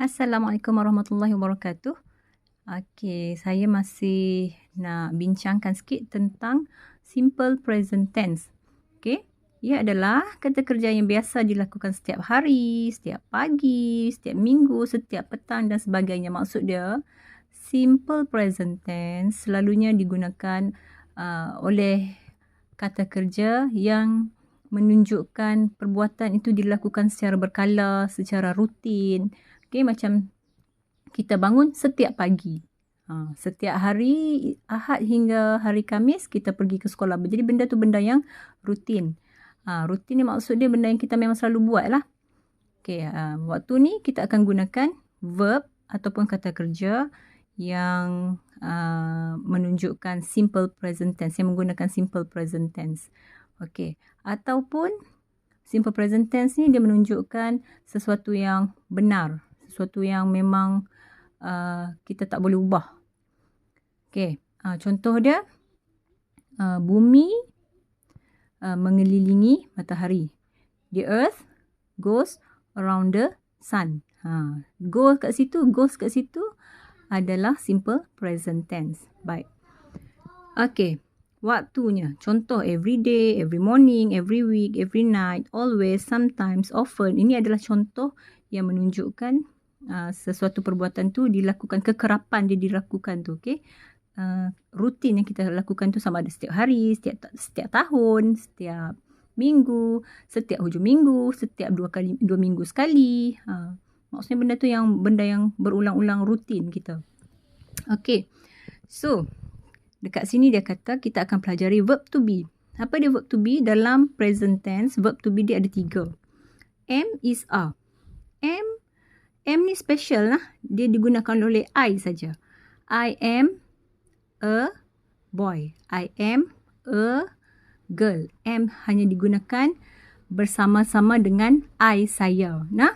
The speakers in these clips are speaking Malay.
Assalamualaikum warahmatullahi wabarakatuh. Okey, saya masih nak bincangkan sikit tentang simple present tense. Okey, ia adalah kata kerja yang biasa dilakukan setiap hari, setiap pagi, setiap minggu, setiap petang dan sebagainya. Maksud dia, simple present tense selalunya digunakan oleh kata kerja yang menunjukkan perbuatan itu dilakukan secara berkala, secara rutin. Okey, macam kita bangun setiap pagi. Setiap hari Ahad hingga hari Khamis kita pergi ke sekolah. Jadi benda tu benda yang rutin. Rutin ni maksud dia benda yang kita memang selalu buat lah. Okey, waktu ni kita akan gunakan verb ataupun kata kerja yang menunjukkan simple present tense, yang menggunakan simple present tense. Okey, ataupun simple present tense ni dia menunjukkan sesuatu yang benar, sesuatu yang memang kita tak boleh ubah. Okey, contoh dia, bumi mengelilingi matahari. The earth goes around the sun. Goes kat situ adalah simple present tense. Baik. Okey, waktunya. Contoh every day, every morning, every week, every night, always, sometimes, often. Ini adalah contoh yang menunjukkan sesuatu perbuatan tu dilakukan, kekerapan dia dilakukan tu. Okey. Rutin yang kita lakukan tu sama ada setiap hari, setiap tahun, setiap minggu, setiap hujung minggu, setiap 2 minggu sekali. Maksudnya benda yang berulang-ulang rutin kita. Okey. So, dekat sini dia kata kita akan pelajari verb to be. Apa dia verb to be? Dalam present tense, verb to be dia ada 3. Am is are. Am ni special lah. Dia digunakan oleh I saja. I am a boy. I am a girl. Am hanya digunakan bersama-sama dengan I, saya. Nah?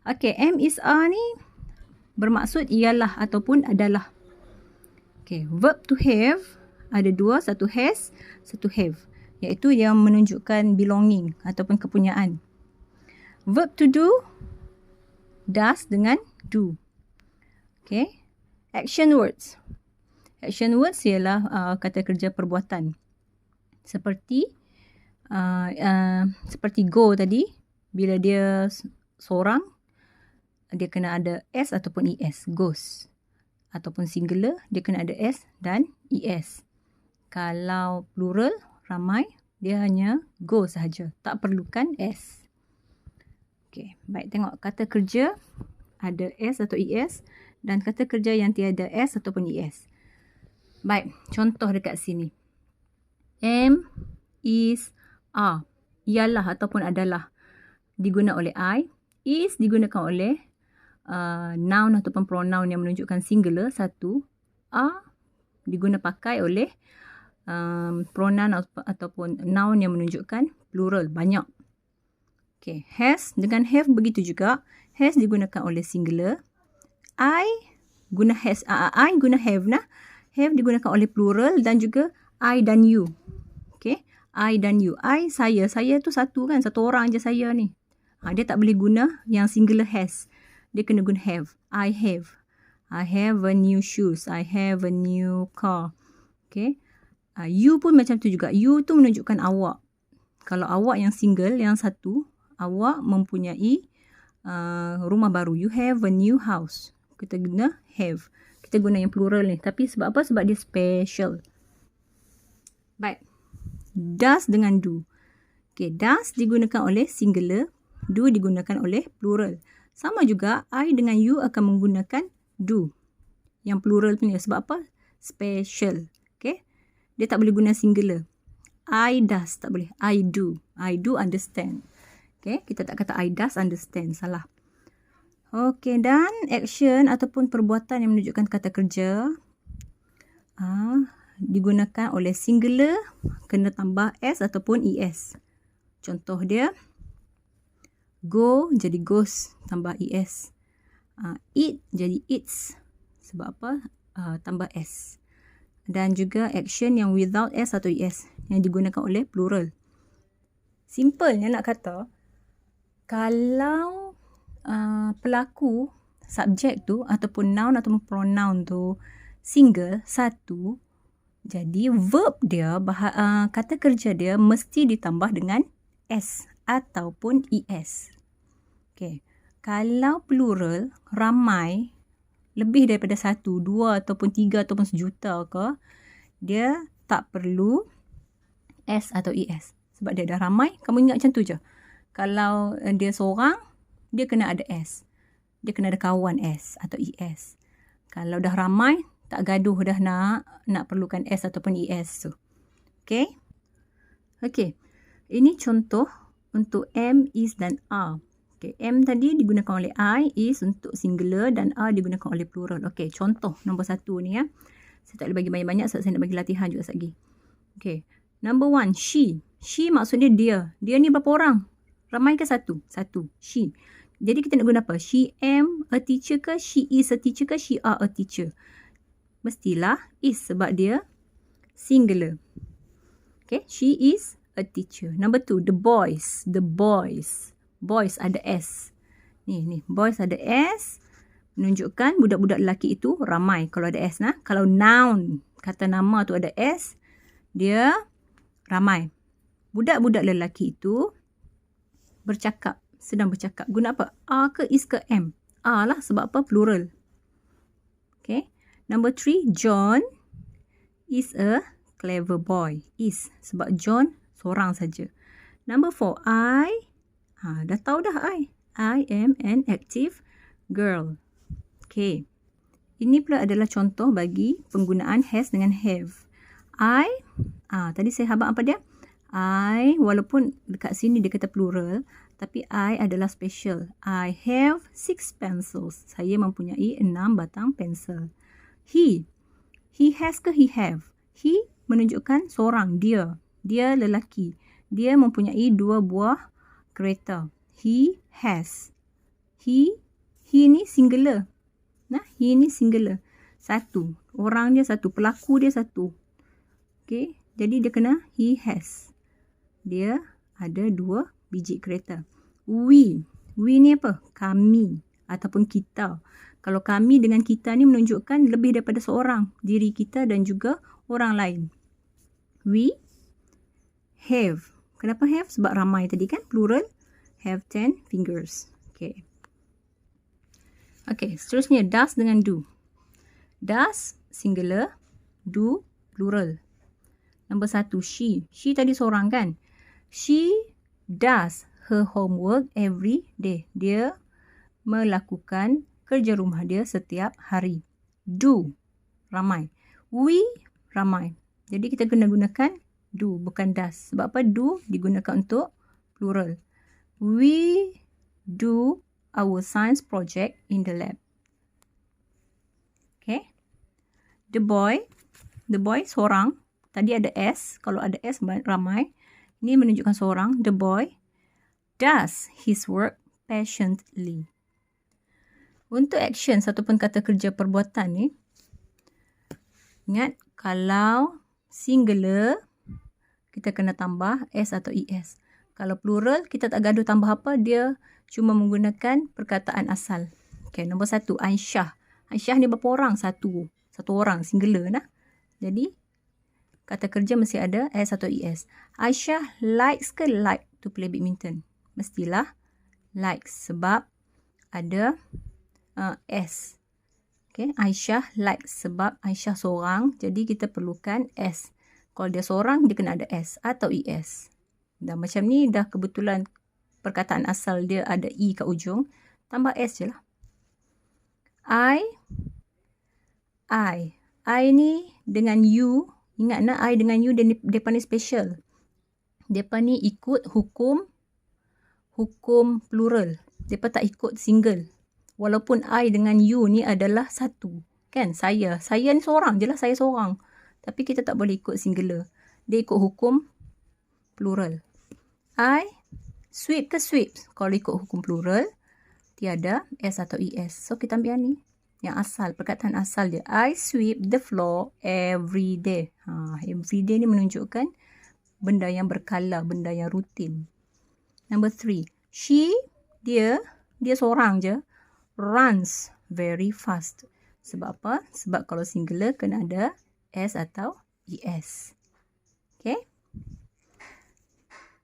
Okey, am is are ni bermaksud ialah ataupun adalah. Okey, verb to have ada 2, satu has, satu have. Iaitu yang menunjukkan belonging ataupun kepunyaan. Verb to do, does dengan do. Okey, action words. Action words ialah kata kerja perbuatan. Seperti go tadi, bila dia seorang, dia kena ada s ataupun es, goes. Ataupun singular, dia kena ada s dan es. Kalau plural, ramai, dia hanya go sahaja. Tak perlukan s. Okey, baik, tengok kata kerja ada s atau es dan kata kerja yang tiada s ataupun es. Baik, contoh dekat sini. Am, is, are. Ialah ataupun adalah digunakan oleh I. Is digunakan oleh noun ataupun pronoun yang menunjukkan singular, satu. Are digunakan pakai oleh pronoun ataupun noun yang menunjukkan plural, banyak. Okay, has dengan have begitu juga. Has digunakan oleh singular. I guna has, I guna have nah. Have digunakan oleh plural dan juga I dan you. Okay, I dan you. I, saya. Saya tu satu kan, satu orang je saya ni. Dia tak boleh guna yang singular has. Dia kena guna have. I have. I have a new shoes. I have a new car. Okay. You pun macam tu juga. You tu menunjukkan awak. Kalau awak yang single, yang satu, awak mempunyai rumah baru. You have a new house. Kita guna have. Kita guna yang plural ni. Tapi sebab apa? Sebab dia special. Baik. Does dengan do. Okay, does digunakan oleh singular. Do digunakan oleh plural. Sama juga, I dengan you akan menggunakan do. Yang plural tu ni. Sebab apa? Special. Okay. Dia tak boleh guna singular. I does, tak boleh. I do. I do understand. Okay, kita tak kata I does understand. Salah. Okay, dan action ataupun perbuatan yang menunjukkan kata kerja digunakan oleh singular, kena tambah s ataupun es. Contoh dia, go jadi goes, tambah es. Eat jadi eats. Sebab apa? Tambah s. Dan juga action yang without s atau es, yang digunakan oleh plural. Simpelnya nak kata, kalau pelaku subjek tu ataupun noun ataupun pronoun tu single, satu, jadi verb dia, kata kerja dia mesti ditambah dengan S ataupun ES. Okay. Kalau plural, ramai, lebih daripada satu, dua ataupun tiga ataupun sejuta ke, dia tak perlu S atau ES. Sebab dia dah ramai, kamu ingat macam tu je. Kalau dia seorang, dia kena ada S. Dia kena ada kawan S atau ES. Kalau dah ramai, tak gaduh dah nak perlukan S ataupun ES tu. Okay? Okay. Ini contoh untuk am, is dan are. Okay. M tadi digunakan oleh I, is untuk singular dan are digunakan oleh plural. Okay. Contoh nombor 1 ni ya. Saya tak boleh bagi banyak-banyak sebab saya nak bagi latihan juga sekejap lagi. Okay. Number 1, she. She maksudnya dia. Dia ni berapa orang? Ramai ke satu? Satu. She. Jadi kita nak guna apa? She am a teacher ke? She is a teacher ke? She are a teacher? Mestilah is sebab dia singular. Okay. She is a teacher. Number 2, the boys. The boys. Boys ada S. Ni. Boys ada S. Menunjukkan budak-budak lelaki itu ramai kalau ada S. Kalau noun, kata nama tu ada S, dia ramai. Budak-budak lelaki itu sedang bercakap. Guna apa? Are ke is ke am? Are lah sebab apa? Plural. Okay. Number 3, John is a clever boy. Is sebab John seorang saja. Number 4, dah tahu dah I. I am an active girl. Okay. Ini pula adalah contoh bagi penggunaan has dengan have. Tadi saya habaq apa dia? I, walaupun dekat sini dia kata plural, tapi I adalah special. I have 6 pencils. Saya mempunyai 6 batang pensel. He has ke he have? He menunjukkan seorang, dia. Dia lelaki. Dia mempunyai 2 buah kereta. He has. He ni singular. He ni singular. Satu. Orang dia satu. Pelaku dia satu. Okay. Jadi dia kena he has. Dia ada 2 biji kereta. We ni apa? Kami ataupun kita. Kalau kami dengan kita ni menunjukkan lebih daripada seorang. Diri kita dan juga orang lain. We have. Kenapa have? Sebab ramai tadi kan? Plural. Have 10 fingers. Okay. Okay, seterusnya does dengan do. Does singular, do plural. Nombor 1, she. She tadi seorang kan? She does her homework every day. Dia melakukan kerja rumah dia setiap hari. Do, ramai. We, ramai. Jadi kita kena gunakan do, bukan does. Sebab apa? Do digunakan untuk plural. We do our science project in the lab. Okay. The boy seorang. Tadi ada S. Kalau ada S, ramai. Ini menunjukkan seorang. The boy does his work passionately. Untuk action ataupun kata kerja perbuatan ni, ingat kalau singular, kita kena tambah S atau ES. Kalau plural, kita tak gaduh tambah apa. Dia cuma menggunakan perkataan asal. Okay, nombor 1, Aisyah. Aisyah ni berapa orang? Satu orang, singular nah. Jadi, kata kerja mesti ada S atau ES. Aisyah likes ke like to play badminton? Mestilah likes sebab ada S. Okay, Aisyah likes sebab Aisyah seorang. Jadi, kita perlukan S. Kalau dia seorang, dia kena ada S atau ES. Dan macam ni dah kebetulan perkataan asal dia ada E kat ujung. Tambah S je lah. I ni dengan you. Ingat nak I dengan you dia ni special. Dia ni ikut hukum plural. Dia tak ikut single. Walaupun I dengan you ni adalah satu. Kan? Saya ni seorang je lah. Saya seorang. Tapi kita tak boleh ikut singular. Dia ikut hukum plural. I sweep ke sweeps? Kalau ikut hukum plural, tiada S atau ES. So, kita ambil yang ni. Yang asal, perkataan asal dia. I sweep the floor every day. Every day ni menunjukkan benda yang berkala, benda yang rutin. Number 3. She, dia seorang je. Runs. very fast. Sebab apa? Sebab kalau singular kena ada S atau ES. Okay?